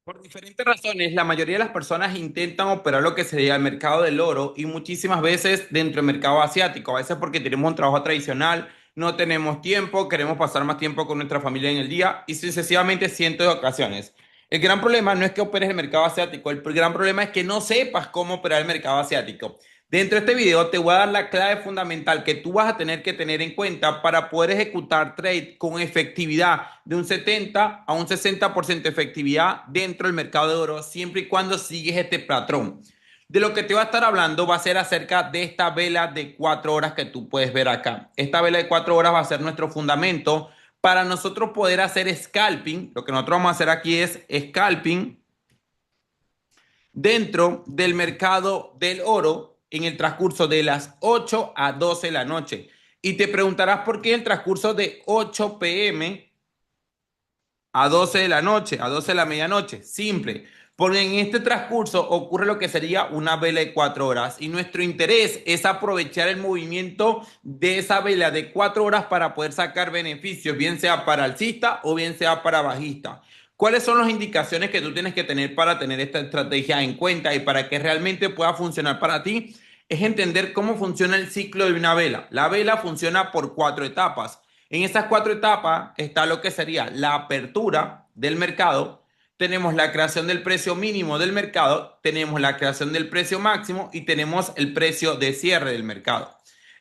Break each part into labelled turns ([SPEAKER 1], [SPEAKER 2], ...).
[SPEAKER 1] Por diferentes razones, la mayoría de las personas intentan operar lo que sería el mercado del oro y muchísimas veces dentro del mercado asiático, a veces porque tenemos un trabajo tradicional, no tenemos tiempo, queremos pasar más tiempo con nuestra familia en el día y sucesivamente cientos de ocasiones. El gran problema no es que operes el mercado asiático, el gran problema es que no sepas cómo operar el mercado asiático. Dentro de este video te voy a dar la clave fundamental que tú vas a tener que tener en cuenta para poder ejecutar trade con efectividad de un 70 a un 60% de efectividad dentro del mercado de oro, siempre y cuando sigues este patrón. De lo que te voy a estar hablando va a ser acerca de esta vela de 4 horas que tú puedes ver acá. Esta vela de 4 horas va a ser nuestro fundamento para nosotros poder hacer scalping. Lo que nosotros vamos a hacer aquí es scalping dentro del mercado del oro en el transcurso de las 8 a 12 de la noche. Y te preguntarás por qué el transcurso de 8 p.m. a 12 de la noche, a 12 de la medianoche. Simple. Porque en este transcurso ocurre lo que sería una vela de 4 horas y nuestro interés es aprovechar el movimiento de esa vela de 4 horas para poder sacar beneficios, bien sea para alcista o bien sea para bajista. ¿Cuáles son las indicaciones que tú tienes que tener para tener esta estrategia en cuenta y para que realmente pueda funcionar para ti? Es entender cómo funciona el ciclo de una vela. La vela funciona por 4 etapas. En esas 4 etapas está lo que sería la apertura del mercado, tenemos la creación del precio mínimo del mercado, tenemos la creación del precio máximo y tenemos el precio de cierre del mercado.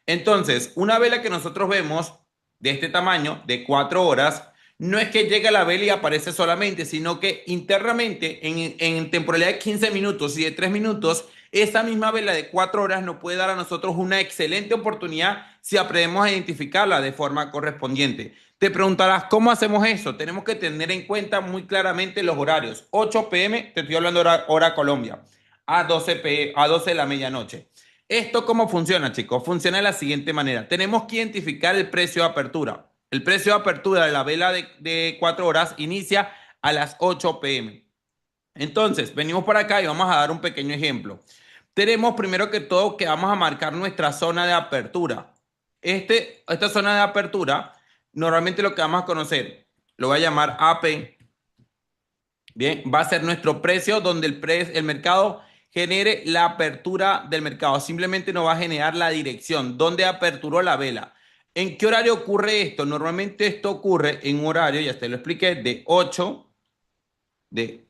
[SPEAKER 1] Entonces, una vela que nosotros vemos de este tamaño, de 4 horas, no es que llega la vela y aparece solamente, sino que internamente en temporalidad de 15 minutos y de 3 minutos, esa misma vela de 4 horas nos puede dar a nosotros una excelente oportunidad si aprendemos a identificarla de forma correspondiente. Te preguntarás, ¿cómo hacemos eso? Tenemos que tener en cuenta muy claramente los horarios. 8 p.m., te estoy hablando hora Colombia, a 12 a 12 de la medianoche. ¿Esto cómo funciona, chicos? Funciona de la siguiente manera. Tenemos que identificar el precio de apertura. El precio de apertura de la vela de 4 horas inicia a las 8 p.m. Entonces, venimos por acá y vamos a dar un pequeño ejemplo. Tenemos primero que todo que vamos a marcar nuestra zona de apertura. Esta zona de apertura, normalmente lo que vamos a conocer, lo voy a llamar AP. Bien, va a ser nuestro precio donde el mercado genere la apertura del mercado. Simplemente nos va a generar la dirección, donde aperturó la vela. ¿En qué horario ocurre esto? Normalmente esto ocurre en un horario, ya te lo expliqué, de 8 de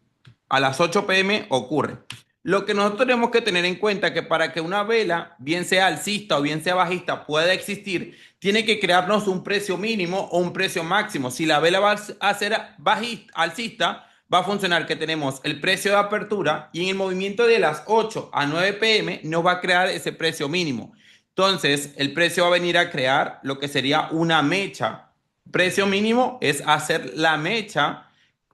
[SPEAKER 1] a las 8 p.m. ocurre. Lo que nosotros tenemos que tener en cuenta es que para que una vela, bien sea alcista o bien sea bajista, pueda existir, tiene que crearnos un precio mínimo o un precio máximo. Si la vela va a ser bajista, alcista, va a funcionar que tenemos el precio de apertura y en el movimiento de las 8 a 9 p.m. nos va a crear ese precio mínimo. Entonces, el precio va a venir a crear lo que sería una mecha. Precio mínimo es hacer la mecha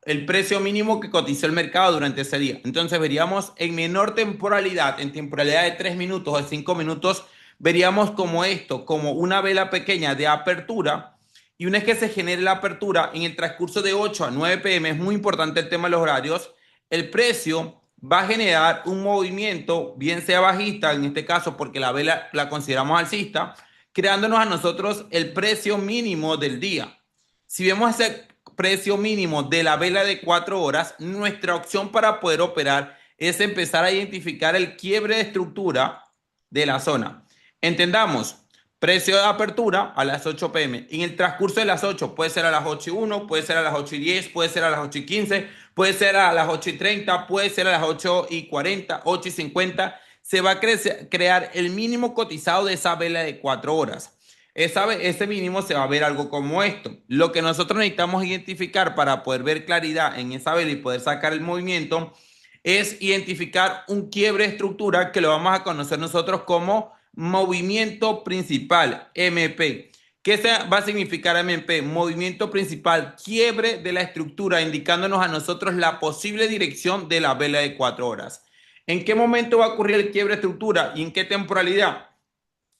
[SPEAKER 1] el precio mínimo que cotizó el mercado durante ese día. Entonces veríamos en menor temporalidad, en temporalidad de 3 minutos o 5 minutos, veríamos como esto, como una vela pequeña de apertura. Y una vez que se genere la apertura en el transcurso de 8 a 9 p.m., es muy importante el tema de los horarios, el precio va a generar un movimiento, bien sea bajista, en este caso porque la vela la consideramos alcista, creándonos a nosotros el precio mínimo del día. Si vemos ese precio mínimo de la vela de 4 horas, nuestra opción para poder operar es empezar a identificar el quiebre de estructura de la zona. Entendamos, precio de apertura a las 8 p.m. En el transcurso de las 8, puede ser a las 8:01, puede ser a las 8:10, puede ser a las 8:15, puede ser a las 8:30, puede ser a las 8:40, 8:50. Se va a crear el mínimo cotizado de esa vela de 4 horas. Ese mínimo se va a ver algo como esto. Lo que nosotros necesitamos identificar para poder ver claridad en esa vela y poder sacar el movimiento es identificar un quiebre de estructura que lo vamos a conocer nosotros como movimiento principal, MP. ¿Qué va a significar MP? Movimiento principal, quiebre de la estructura, indicándonos a nosotros la posible dirección de la vela de 4 horas. ¿En qué momento va a ocurrir el quiebre de estructura y en qué temporalidad?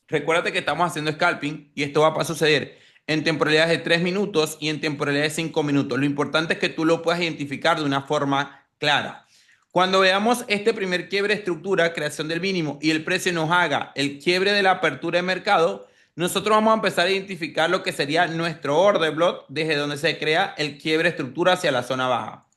[SPEAKER 1] Recuérdate que estamos haciendo scalping y esto va a suceder en temporalidades de 3 minutos y en temporalidades de 5 minutos. Lo importante es que tú lo puedas identificar de una forma clara. Cuando veamos este primer quiebre de estructura, creación del mínimo y el precio nos haga el quiebre de la apertura de mercado, nosotros vamos a empezar a identificar lo que sería nuestro order block desde donde se crea el quiebre de estructura hacia la zona baja.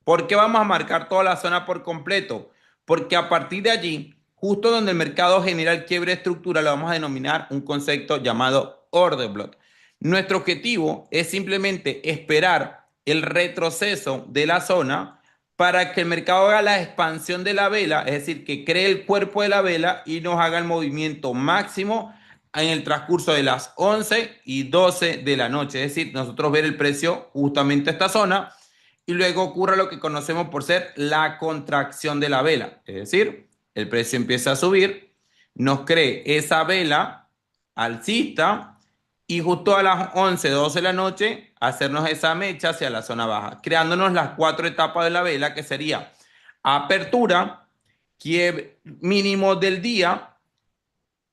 [SPEAKER 1] ¿Por qué vamos a marcar toda la zona por completo? Porque a partir de allí, justo donde el mercado genera el quiebre de estructura, lo vamos a denominar un concepto llamado order block. Nuestro objetivo es simplemente esperar el retroceso de la zona para que el mercado haga la expansión de la vela, es decir, que cree el cuerpo de la vela y nos haga el movimiento máximo en el transcurso de las 11 y 12 de la noche. Es decir, nosotros ver el precio justamente a esta zona y luego ocurre lo que conocemos por ser la contracción de la vela. Es decir, el precio empieza a subir, nos cree esa vela alcista y justo a las 11, 12 de la noche hacernos esa mecha hacia la zona baja, creándonos las cuatro etapas de la vela que sería apertura, quiebre mínimo del día,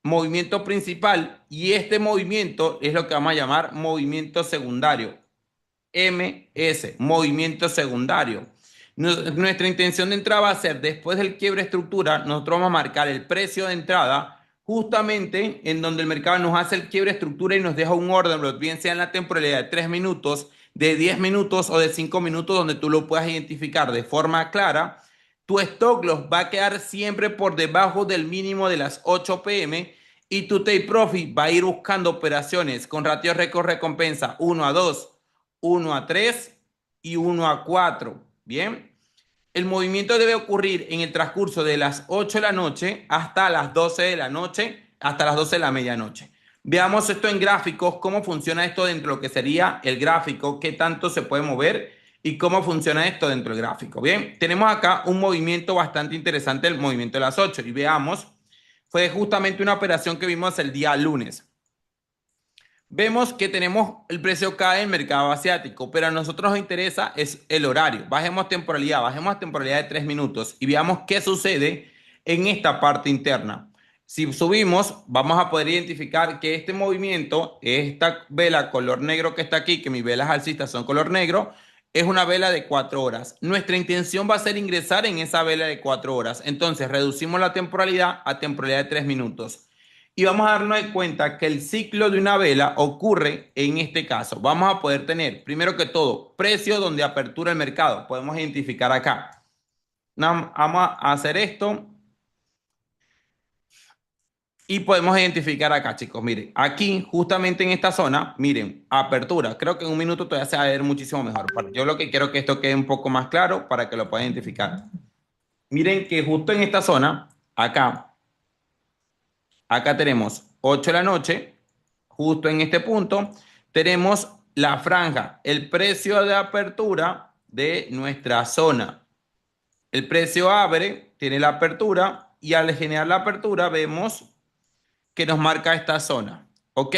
[SPEAKER 1] movimiento principal y este movimiento es lo que vamos a llamar movimiento secundario. MS, movimiento secundario. Nuestra intención de entrada va a ser, después del quiebre estructura, nosotros vamos a marcar el precio de entrada justamente en donde el mercado nos hace el quiebre estructura y nos deja un orden block, bien sea en la temporalidad de 3 minutos, de 10 minutos o de 5 minutos, donde tú lo puedas identificar de forma clara. Tu stop loss va a quedar siempre por debajo del mínimo de las 8 pm y tu take profit va a ir buscando operaciones con ratio récord recompensa 1 a 2, 1 a 3 y 1 a 4. Bien, el movimiento debe ocurrir en el transcurso de las 8 de la noche hasta las 12 de la noche, hasta las 12 de la medianoche. Veamos esto en gráficos, cómo funciona esto dentro de lo que sería el gráfico, qué tanto se puede mover y cómo funciona esto dentro del gráfico. Bien, tenemos acá un movimiento bastante interesante, el movimiento de las 8. Y veamos, fue justamente una operación que vimos el día lunes. Vemos que tenemos el precio cae en el mercado asiático, pero a nosotros nos interesa es el horario. Bajemos temporalidad de 3 minutos y veamos qué sucede en esta parte interna. Si subimos, vamos a poder identificar que este movimiento, esta vela color negro que está aquí, que mis velas alcistas son color negro, es una vela de 4 horas. Nuestra intención va a ser ingresar en esa vela de 4 horas. Entonces, reducimos la temporalidad a temporalidad de 3 minutos. Y vamos a darnos cuenta que el ciclo de una vela ocurre en este caso. Vamos a poder tener, primero que todo, precio donde apertura el mercado. Podemos identificar acá. Vamos a hacer esto. Y podemos identificar acá, chicos. Miren, aquí, justamente en esta zona, miren, apertura. Creo que en un minuto todavía se va a ver muchísimo mejor. Yo lo que quiero es que esto quede un poco más claro para que lo puedan identificar. Miren que justo en esta zona, acá tenemos 8 de la noche, justo en este punto, tenemos la franja, el precio de apertura de nuestra zona. El precio abre, tiene la apertura y al generar la apertura vemos que nos marca esta zona. Ok,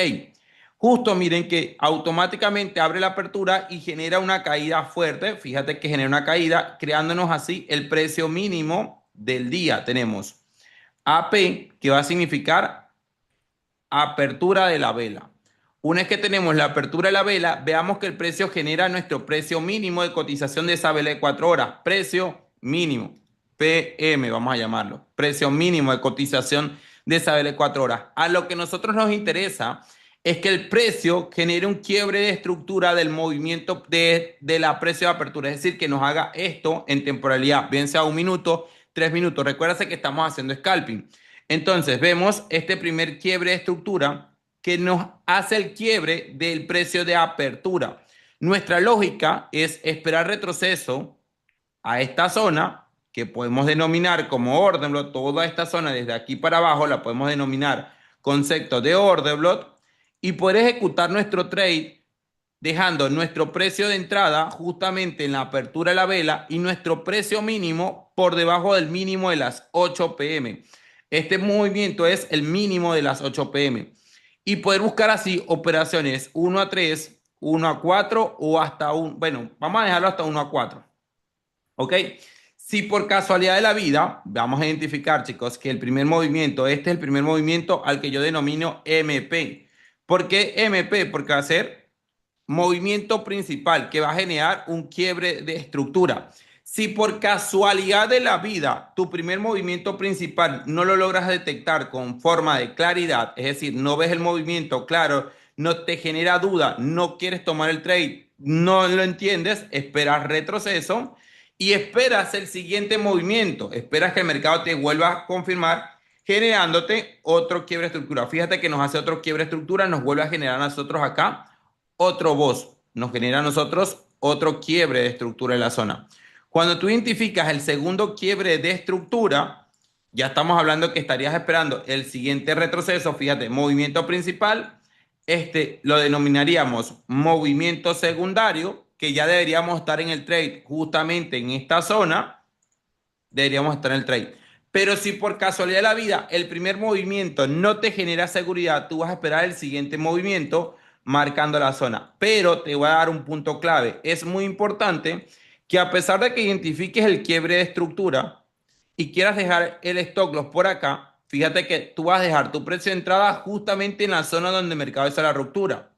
[SPEAKER 1] justo miren que automáticamente abre la apertura y genera una caída fuerte. Fíjate que genera una caída creándonos así el precio mínimo del día. Tenemos AP, que va a significar apertura de la vela. Una vez que tenemos la apertura de la vela, veamos que el precio genera nuestro precio mínimo de cotización de esa vela de 4 horas. Precio mínimo, PM, vamos a llamarlo. Precio mínimo de cotización de esa vela de 4 horas. A lo que a nosotros nos interesa es que el precio genere un quiebre de estructura del movimiento de la precio de apertura. Es decir, que nos haga esto en temporalidad, bien sea 1 minuto, 3 minutos. Recuerda que estamos haciendo scalping. Entonces vemos este primer quiebre de estructura que nos hace el quiebre del precio de apertura. Nuestra lógica es esperar retroceso a esta zona que podemos denominar como order block. Toda esta zona desde aquí para abajo la podemos denominar concepto de order block y poder ejecutar nuestro trade dejando nuestro precio de entrada justamente en la apertura de la vela y nuestro precio mínimo por debajo del mínimo de las 8 pm. Este movimiento es el mínimo de las 8 pm. Y poder buscar así operaciones 1 a 3, 1 a 4 o hasta un, bueno, vamos a dejarlo hasta 1 a 4. ¿Ok? Si por casualidad de la vida, vamos a identificar, chicos, que el primer movimiento, este es el primer movimiento al que yo denomino MP. ¿Por qué MP? Porque va a ser movimiento principal que va a generar un quiebre de estructura. Si por casualidad de la vida tu primer movimiento principal no lo logras detectar con forma de claridad, es decir, no ves el movimiento claro, no te genera duda, no quieres tomar el trade, no lo entiendes, esperas retroceso y esperas el siguiente movimiento. Esperas que el mercado te vuelva a confirmar generándote otro quiebre de estructura. Fíjate que nos hace otro quiebre de estructura, nos vuelve a generar a nosotros acá otro BOS. Nos genera a nosotros otro quiebre de estructura en la zona. Cuando tú identificas el segundo quiebre de estructura, ya estamos hablando que estarías esperando el siguiente retroceso. Fíjate, movimiento principal, este lo denominaríamos movimiento secundario, que ya deberíamos estar en el trade justamente en esta zona, deberíamos estar en el trade. Pero si por casualidad de la vida el primer movimiento no te genera seguridad, tú vas a esperar el siguiente movimiento marcando la zona. Pero te voy a dar un punto clave. Es muy importante que a pesar de que identifiques el quiebre de estructura y quieras dejar el stop loss por acá, fíjate que tú vas a dejar tu precio de entrada justamente en la zona donde el mercado hace la ruptura.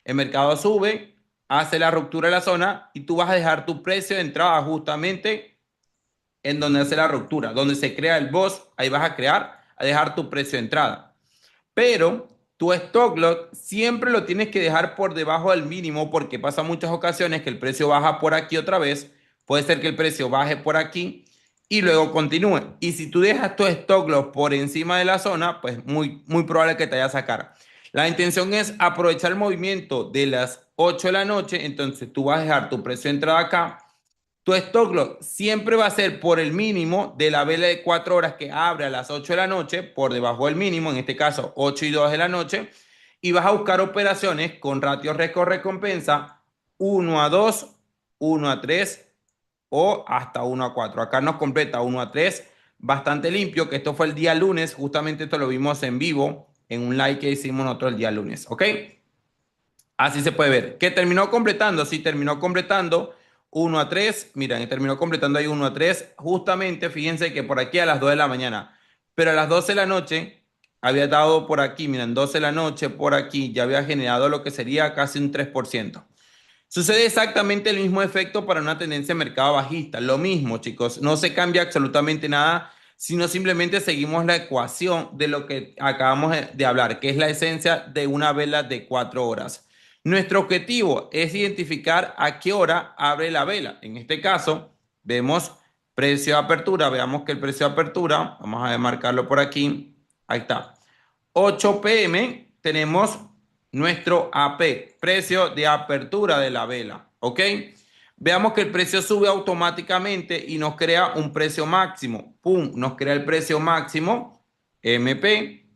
[SPEAKER 1] El mercado sube, hace la ruptura de la zona y tú vas a dejar tu precio de entrada justamente en donde hace la ruptura, donde se crea el BOS, ahí vas a dejar tu precio de entrada. Pero tu stock loss siempre lo tienes que dejar por debajo del mínimo porque pasa muchas ocasiones que el precio baja por aquí otra vez, puede ser que el precio baje por aquí y luego continúe. Y si tú dejas tu stock loss por encima de la zona, pues muy probable que te vaya a sacar. La intención es aprovechar el movimiento de las 8 de la noche, entonces tú vas a dejar tu precio de entrada acá. Tu stop loss siempre va a ser por el mínimo de la vela de 4 horas que abre a las 8 de la noche, por debajo del mínimo, en este caso 8 y 2 de la noche, y vas a buscar operaciones con ratio riesgo-recompensa 1 a 2, 1 a 3 o hasta 1 a 4. Acá nos completa 1 a 3, bastante limpio, que esto fue el día lunes, justamente esto lo vimos en vivo, en un live que hicimos nosotros el día lunes, ¿ok? Así se puede ver. ¿Qué terminó completando? Sí, terminó completando 1 a 3. Miren, terminó completando ahí 1 a 3. Justamente, fíjense que por aquí a las 2 de la mañana. Pero a las 12 de la noche había dado por aquí, miren, 12 de la noche por aquí, ya había generado lo que sería casi un 3%. Sucede exactamente el mismo efecto para una tendencia de mercado bajista. Lo mismo, chicos. No se cambia absolutamente nada, sino simplemente seguimos la ecuación de lo que acabamos de hablar, que es la esencia de una vela de 4 horas. Nuestro objetivo es identificar a qué hora abre la vela. En este caso, vemos precio de apertura. Veamos que el precio de apertura, vamos a marcarlo por aquí. Ahí está. 8 p.m. tenemos nuestro AP, precio de apertura de la vela, ¿ok? Veamos que el precio sube automáticamente y nos crea un precio máximo. ¡Pum! Nos crea el precio máximo, MP,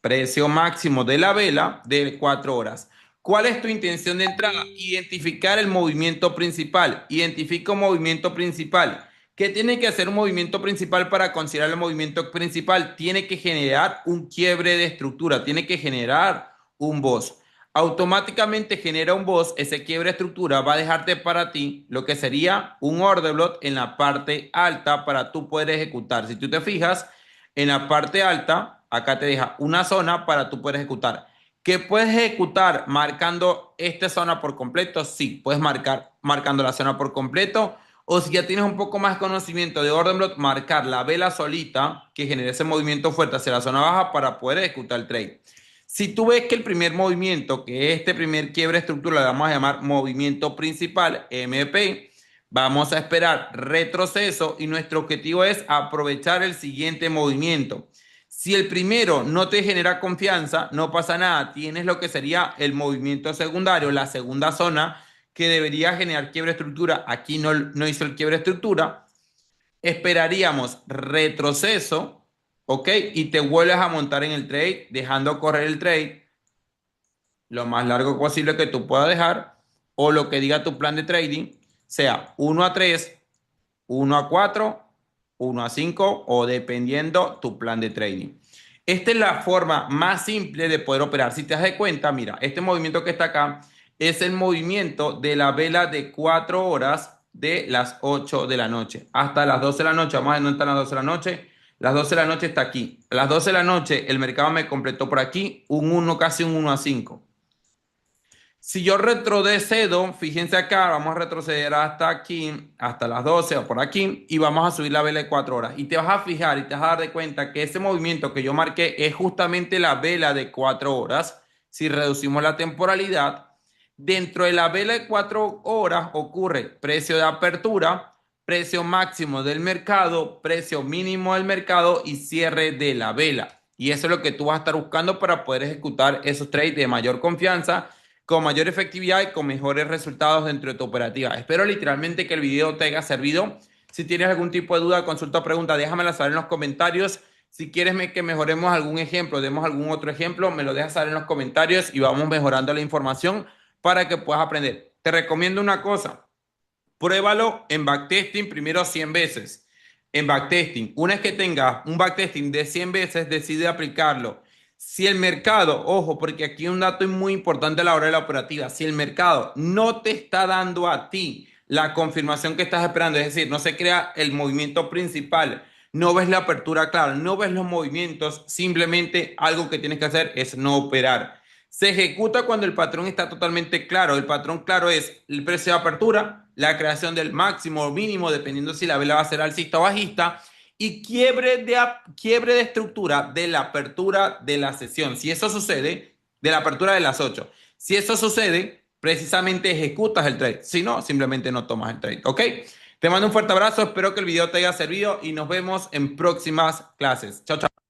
[SPEAKER 1] precio máximo de la vela de 4 horas. ¿Cuál es tu intención de entrada? Identificar el movimiento principal. Identifica un movimiento principal. ¿Qué tiene que hacer un movimiento principal para considerar el movimiento principal? Tiene que generar un quiebre de estructura, tiene que generar un BOS. Automáticamente genera un BOS, ese quiebre de estructura va a dejarte para ti lo que sería un order block en la parte alta para tú poder ejecutar. Si tú te fijas, en la parte alta, acá te deja una zona para tú poder ejecutar. ¿Qué puedes ejecutar marcando esta zona por completo? Sí, puedes marcar marcando la zona por completo. O si ya tienes un poco más conocimiento de orden block, marcar la vela solita que genere ese movimiento fuerte hacia la zona baja para poder ejecutar el trade. Si tú ves que el primer movimiento, que este primer quiebre estructural, le vamos a llamar movimiento principal, MP, vamos a esperar retroceso y nuestro objetivo es aprovechar el siguiente movimiento. Si el primero no te genera confianza, no pasa nada. Tienes lo que sería el movimiento secundario, la segunda zona que debería generar quiebre estructura. Aquí no hizo el quiebre estructura. Esperaríamos retroceso, ¿ok? Y te vuelves a montar en el trade, dejando correr el trade lo más largo posible que tú puedas dejar, o lo que diga tu plan de trading, sea 1 a 3, 1 a 4, 1 a 5 o dependiendo tu plan de trading. Esta es la forma más simple de poder operar. Si te das cuenta, mira, este movimiento que está acá es el movimiento de la vela de 4 horas de las 8 de la noche hasta las 12 de la noche. Vamos a ver dónde están las 12 de la noche. Las 12 de la noche está aquí. A las 12 de la noche el mercado me completó por aquí un 1, casi un 1 a 5. Si yo retrocedo, fíjense acá, vamos a retroceder hasta aquí, hasta las 12 o por aquí, y vamos a subir la vela de 4 horas. Y te vas a fijar y te vas a dar de cuenta que ese movimiento que yo marqué es justamente la vela de 4 horas. Si reducimos la temporalidad, dentro de la vela de 4 horas ocurre precio de apertura, precio máximo del mercado, precio mínimo del mercado y cierre de la vela. Y eso es lo que tú vas a estar buscando para poder ejecutar esos trades de mayor confianza, con mayor efectividad y con mejores resultados dentro de tu operativa. Espero literalmente que el video te haya servido. Si tienes algún tipo de duda, consulta o pregunta, déjamela saber en los comentarios. Si quieres que mejoremos algún ejemplo, demos algún otro ejemplo, me lo dejas saber en los comentarios y vamos mejorando la información para que puedas aprender. Te recomiendo una cosa. Pruébalo en backtesting primero 100 veces. En backtesting, una vez que tengas un backtesting de 100 veces, decide aplicarlo. Si el mercado, ojo, porque aquí hay un dato muy importante a la hora de la operativa, si el mercado no te está dando a ti la confirmación que estás esperando, es decir, no se crea el movimiento principal, no ves la apertura clara, no ves los movimientos, simplemente algo que tienes que hacer es no operar. Se ejecuta cuando el patrón está totalmente claro. El patrón claro es el precio de apertura, la creación del máximo o mínimo, dependiendo si la vela va a ser alcista o bajista, y quiebre de estructura de la apertura de la sesión. Si eso sucede, de la apertura de las 8. Si eso sucede, precisamente ejecutas el trade. Si no, simplemente no tomas el trade. ¿Ok? Te mando un fuerte abrazo. Espero que el video te haya servido y nos vemos en próximas clases. Chao, chao.